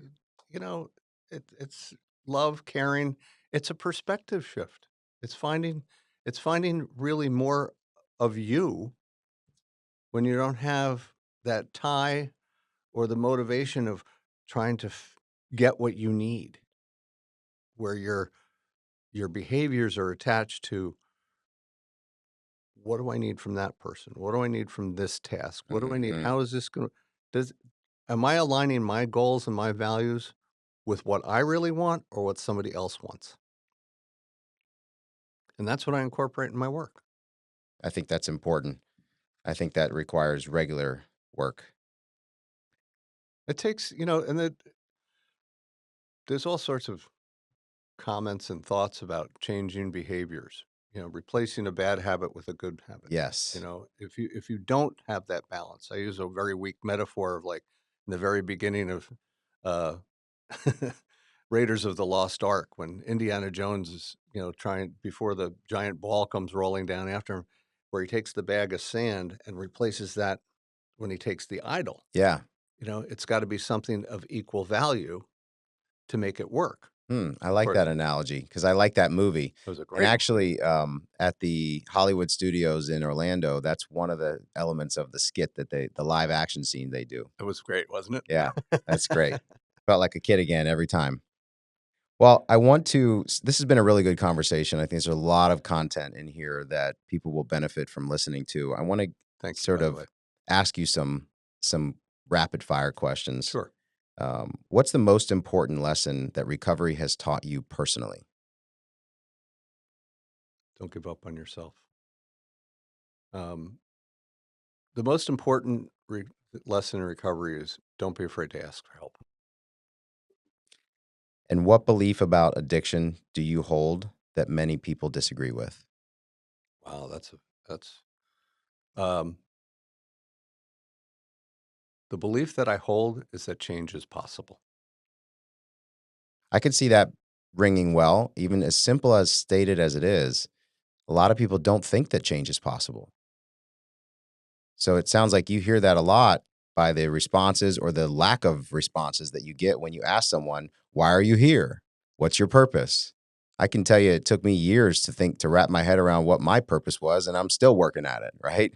you know, it's love, caring. It's a perspective shift. It's finding, it's finding really more of you when you don't have that tie or the motivation of trying to get what you need, where your behaviors are attached to what do I need from that person? What do I need from this task? What do I need? Mhm. How is this going to, does, am I aligning my goals and my values with what I really want or what somebody else wants? And that's what I incorporate in my work. I think that's important. I think that requires regular work. It takes, and there's all sorts of comments and thoughts about changing behaviors, replacing a bad habit with a good habit. Yes. If you don't have that balance, I use a very weak metaphor of like in the very beginning of uh Raiders of the Lost Ark when Indiana Jones is, trying before the giant ball comes rolling down after him, where he takes the bag of sand and replaces that when he takes the idol. Yeah. It's got to be something of equal value to make it work. I Of like course, that analogy because I like that movie. it was a And great movie. actually, at the Hollywood Studios in Orlando, that's one of the elements of the skit that the live action scene they do. It was great, wasn't Yeah, that's it? great. Felt like a kid again every time. Well, I want to. This has been a really good conversation. I think there's a lot of content in here that people will benefit from listening to. I want to Thank you, sort by the way. of ask you some rapid fire questions. Sure. What's the most important lesson that recovery has taught you personally? Don't give up on yourself. Um, the most important lesson in recovery is don't be afraid to ask for help. And what belief about addiction do you hold that many people disagree with? Wow, that's um, the belief that I hold is that change is possible. I could see that ringing well, even as simple as stated as it is. A lot of people don't think that change is possible. So it sounds like you hear that a lot by the responses or the lack of responses that you get when you ask someone, "Why are you here? What's your purpose?" I can tell you it took me years to wrap my head around what my purpose was, and I'm still working at it, right?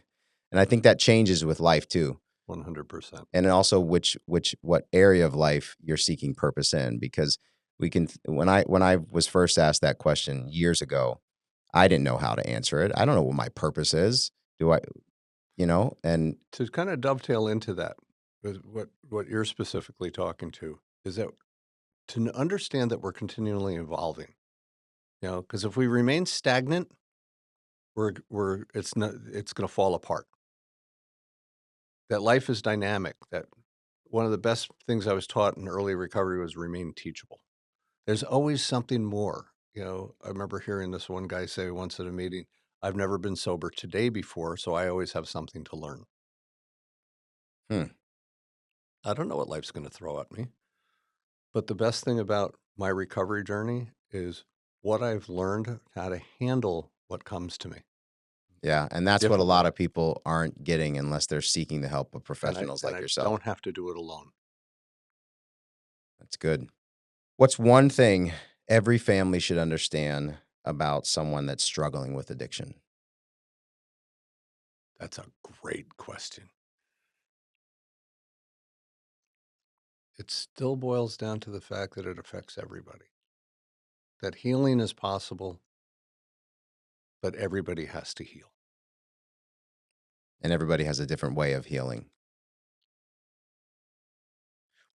And I think that changes with life too. 100%. And then also what area of life you're seeking purpose in, because when I was first asked that question years ago, I didn't know how to answer it. I don't know what my purpose is. Do I, and To kind of dovetail into that, with what you're specifically talking to, is that to understand that we're continually evolving. Because if we remain stagnant, we're it's not it's going to fall apart. That life is dynamic. That one of the best things I was taught in early recovery was remain teachable. There's always something more. I remember hearing this one guy say once at a meeting, "I've never been sober today before, so I always have something to learn." hmm, I don't know what life's going to throw at me, but the best thing about my recovery journey is what I've learned how to handle what comes to me yeah, and that's what a differently, lot of people aren't getting unless they're seeking the help of and I professionals and like I yourself. don't have to do it alone. That's good. What's one thing every family should understand about someone that's struggling with addiction? That's a great question. It still boils down to the fact that it affects everybody. That healing is possible, but everybody has to heal. And everybody has a different way of healing.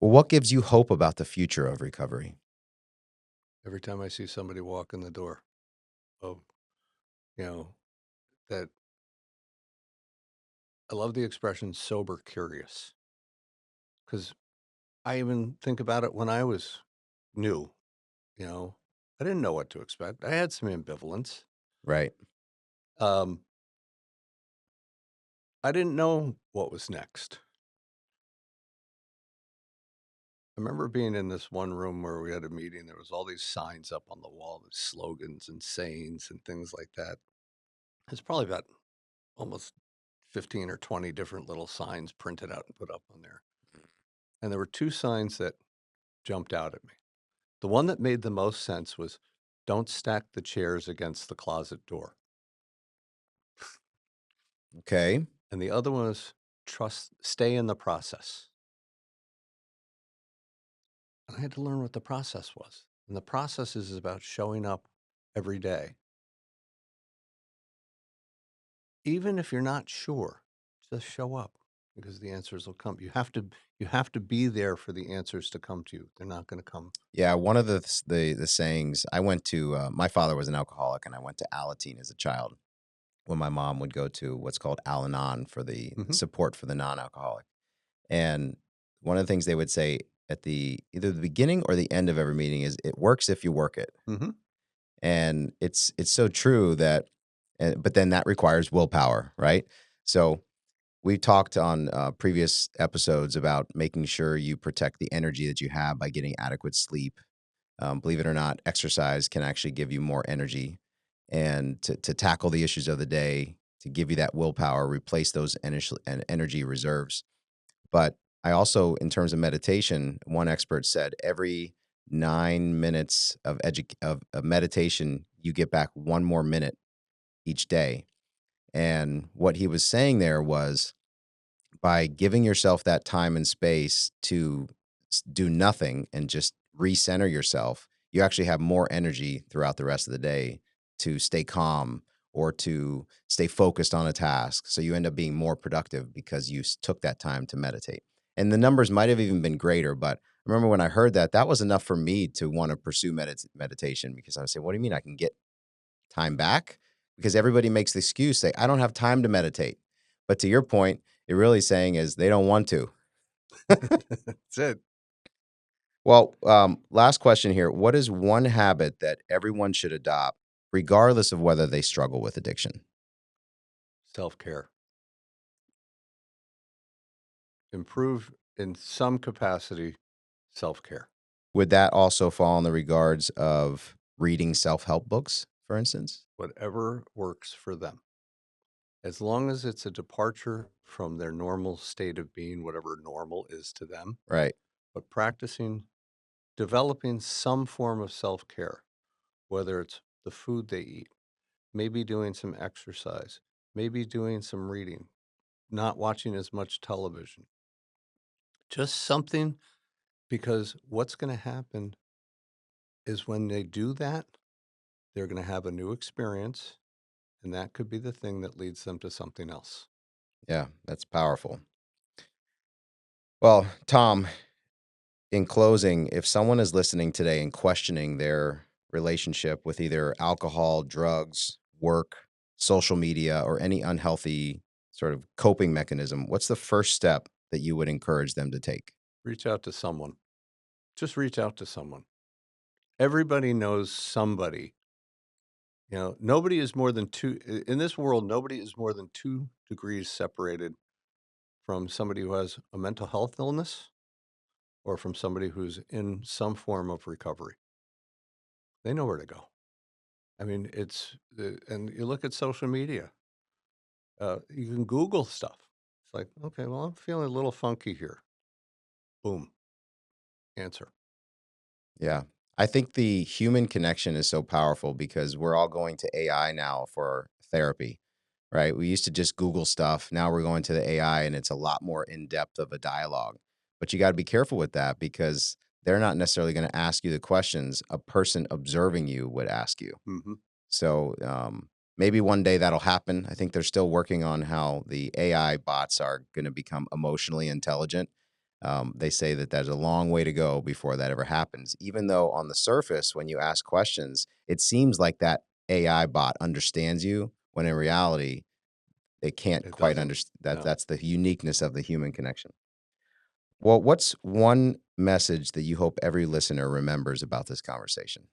Well, what gives you hope about the future of recovery? Every time I see somebody walk in the door of, you know, that I love the expression sober curious because I even think about it when I was new. You know, I didn't know what to expect. I had some ambivalence. Right. Um, I didn't know what was next. I remember being in this one room where we had a meeting. There was all these signs up on the wall, these slogans and sayings and things like that. It's probably about almost 15 or 20 different little signs printed out and put up on there. And there were two signs that jumped out at me. The one that made the most sense was, don't stack the chairs against the closet door. Okay. And the other one was, stay in the process. And I had to learn what the process was. And the process is about showing up every day. Even if you're not sure, just show up, because the answers will come. You have to be there for the answers to come to you. They're not going to come. Yeah, one of the sayings, I went to, my father was an alcoholic, and I went to Alateen as a child when my mom would go to what's called Al-Anon for the Mhm, support for the non-alcoholic. And one of the things they would say at the either the beginning or the end of every meeting is, "It works if you work it." mhm, And it's so true that, but then that requires willpower, right? So we talked on previous episodes about making sure you protect the energy that you have by getting adequate sleep. Believe it or not, exercise can actually give you more energy, and to tackle the issues of the day, to give you that willpower, replace those energy reserves. But I also, in terms of meditation, one expert said every 9 minutes of meditation, you get back one more minute each day. And what he was saying there was, by giving yourself that time and space to do nothing and just recenter yourself, you actually have more energy throughout the rest of the day to stay calm or to stay focused on a task. So you end up being more productive because you took that time to meditate. And the numbers might have even been greater, but I remember when I heard that, that was enough for me to want to pursue meditation, because I was saying, what do you mean I can get time back? Because everybody makes the excuse, say, I don't have time to meditate. But to your point, it really saying is they don't want to. That's it. Well, last question here. What is one habit that everyone should adopt, regardless of whether they struggle with addiction? Self-care. Improve in some capacity, self-care. Would that also fall in the regards of reading self-help books, for instance? Whatever works for them. As long as it's a departure from their normal state of being, whatever normal is to them, Right. but developing some form of self-care, whether it's the food they eat, maybe doing some exercise, maybe doing some reading, not watching as much television, just something, because what's going to happen is when they do that, they're going to have a new experience, and that could be the thing that leads them to something else. Yeah, that's powerful. Well, Tom, in closing, if someone is listening today and questioning their relationship with either alcohol, drugs, work, social media, or any unhealthy sort of coping mechanism, what's the first step that you would encourage them to take? Reach out to someone. Just reach out to someone. Everybody knows somebody. Nobody is more than in this world, nobody is more than 2 degrees separated from somebody who has a mental health illness or from somebody who's in some form of recovery. They know where to go. I mean, and you look at social media, you can Google stuff. It's like, okay, well, I'm feeling a little funky here. Boom, answer. Yeah. I think the human connection is so powerful because we're all going to AI now for therapy, right? We used to just Google stuff. Now we're going to the AI, and it's a lot more in depth of a dialogue. But you got to be careful with that, because they're not necessarily going to ask you the questions a person observing you would ask you. Hmm. So maybe one day that'll happen. I think they're still working on how the AI bots are going to become emotionally intelligent. They say that there's a long way to go before that ever happens, even though on the surface, when you ask questions, it seems like that AI bot understands you, when in reality, they can't It quite doesn't. understand that. No. That's the uniqueness of the human connection. Well, what's one message that you hope every listener remembers about this conversation?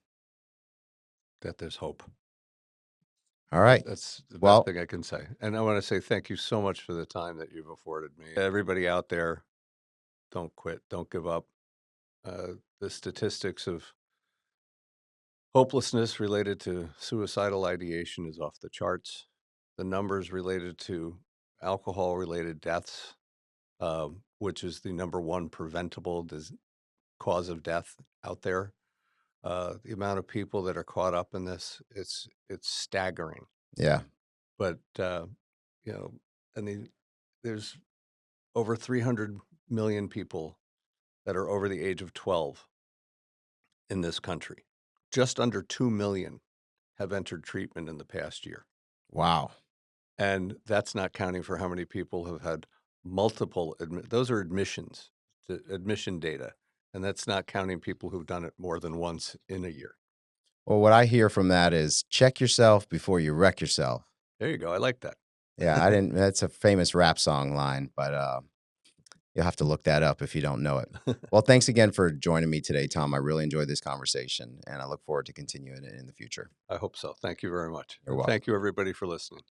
that there's hope. All right. That's the best Well, thing I can say. And I want to say thank you so much for the time that you've afforded me. Everybody out there, don't quit, don't give up. The statistics of hopelessness related to suicidal ideation is off the charts. The numbers related to alcohol related deaths, which is the number one preventable cause of death out there. The amount of people that are caught up in this, it's staggering. yeah. But you know, there's over 300 million people that are over the age of 12 in this country. Just under 2 million have entered treatment in the past year. Wow. And that's not counting for how many people have had multiple those are admissions, the admission data. And that's not counting people who've done it more than once in a year. Well, what I hear from that is check yourself before you wreck yourself. There you go. I like that. Yeah, I didn't that's a famous rap song line, but you'll have to look that up if you don't know it. Well, thanks again for joining me today, Tom. I really enjoyed this conversation and I look forward to continuing it in the future. I hope so. Thank you very much. You're And welcome. thank you, everybody, for listening.